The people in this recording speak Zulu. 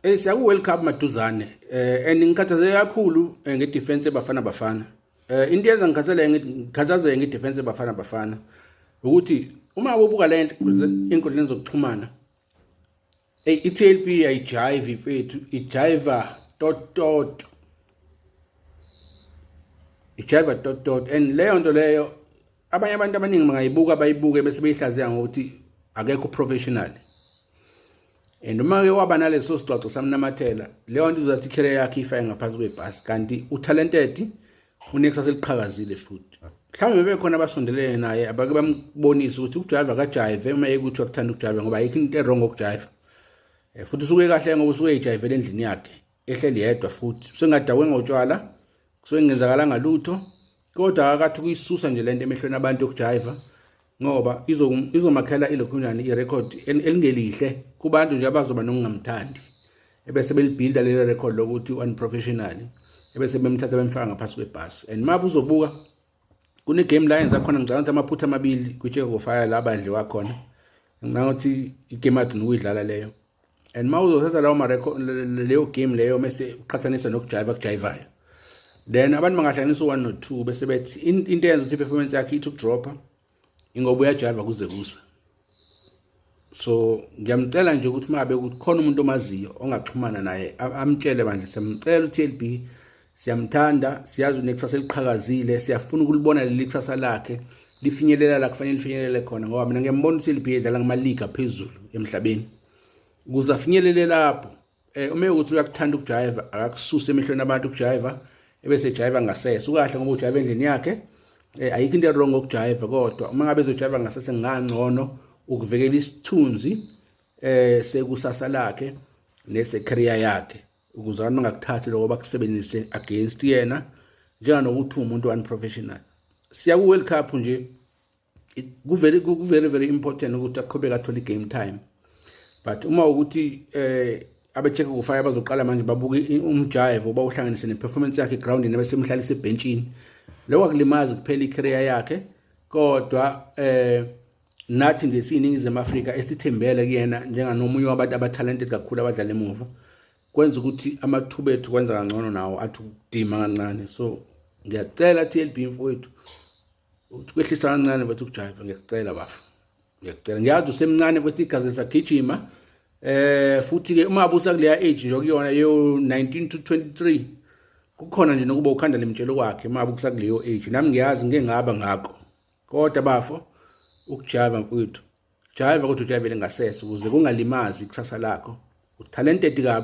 Siyaku World Cup maduzane and ngikhathazeke kakhulu ngedefense bafana into yenza ngikhathaze ngedefense bafana ukuthi uma ubuka le inkundleni zokuxhumana iTLP ayijive ifethu ijiva tot ijiva tot and leyo nto leyo abanye abantu abaningi bangayibuka bayibuke bese beyihlaziya ngokuthi akekho professional. And uma ke waba naleso sixoxo samnamathela leyo nto uzathi career yakhe ifaye ngaphansi kwebhasi kanti utalented unekusasa eliqhakazile futhi mhlawumbe bekhona abasondelene naye abake bambonisa ukuthi ukujive kajive uma ekuthi ukuthanda ukujive ngoba ayikho into wrong ukujive futhi usuke kahle ngoba usuke ejive endlini yakhe ehleli yedwa futhi usengadawe ngotshwala kusuke ngenzakalanga lutho kodwa akathi kuyisusa nje lento emehlweni abantu ukujive ngoba izomakhela ilokhunjani irecord elingelihle kubantu nje abazoba nokungamthandi ebese belibuilda le record lokuthi unprofessional ebese bemthatha bemfaka ngaphansi kwebhasi. And mapha uzobuka kune game la yenza khona ngicabanga ukuthi amaphutha amabili kwiCheco Fire la badliwa khona ngicabanga ukuthi igame athi ukuyidlala leyo. And ma uzothatha lawo ma record leyo game leyo mase uqhathanisa nokujive kujivayo then abantu bangahlanganisa u1 no2 bese bethi into yenza ukuthi performance yakhe ithi ukudropa ingoba uyajiva kuze kusa. So ngiyamcela nje ukuthi mabe kukhona umuntu omaziyo ongaxhumana naye amtshele bandle siyamcela uTLB siyamthanda siyazi unekusasa eliqhakazile siyafuna ukulibona leli kusasa lakhe lifinyelela la kufanele lifinyelele khona ngoba mina ngiyambona uTLB edlala ngama league aphezulu emhlabeni ukuze afinyelele lapho uma ukuthi uyakuthanda ukujiva akakususa emehlweni abantu ukujiva ebese ejiva ngasese ukahle ngoba ujiva endlini yakhe ayikho into wrong ukujiva kodwa uma ngabe ezojiva ngasese ngangcono ukuvekela isithunzi sekusasa lakhe nese career yakhe ukuze abantu bangakuthathi lokho bakusebenzise against yena njenganokuthi umuntu unprofessional. Siya ku World Cup nje ku very important ukuthi aqhubeke athola game time but uma ukuthi abeCheco Fire bazoqala manje babuke umjive oba uhlanganise neperformance yakhe ground ne bese emhlalisa ebenchini lokho akulimazi kuphela icareer yakhe kodwa nathi nje siyiningizimu Afrika esithembele kuyena njenganomunye wabantu abatalented kakhulu abadlala emuva kwenza ukuthi amathuba ethu kwenza kangcono nawo athi ukudima kancane. So ngiyacela TLB mfowethu ukuthi kwehlisa kancane bathi ukujive ngiyacela bafu ngiyacela ngiyazi usemncane futhi igazi lisagijima futhi ke uma abusa kuleya age nje okuyona yo 19 to 23 kukhona nje nokuba ukhanda lemtshelo kwakhe uma abusa kuleyo age nami ngiyazi ngeke ngaba ngakho kodwa bafo ukujive mfowethu jive kodwa ujivele ngasese ukuze kungalimazi ikusasa lakho utalented kabi.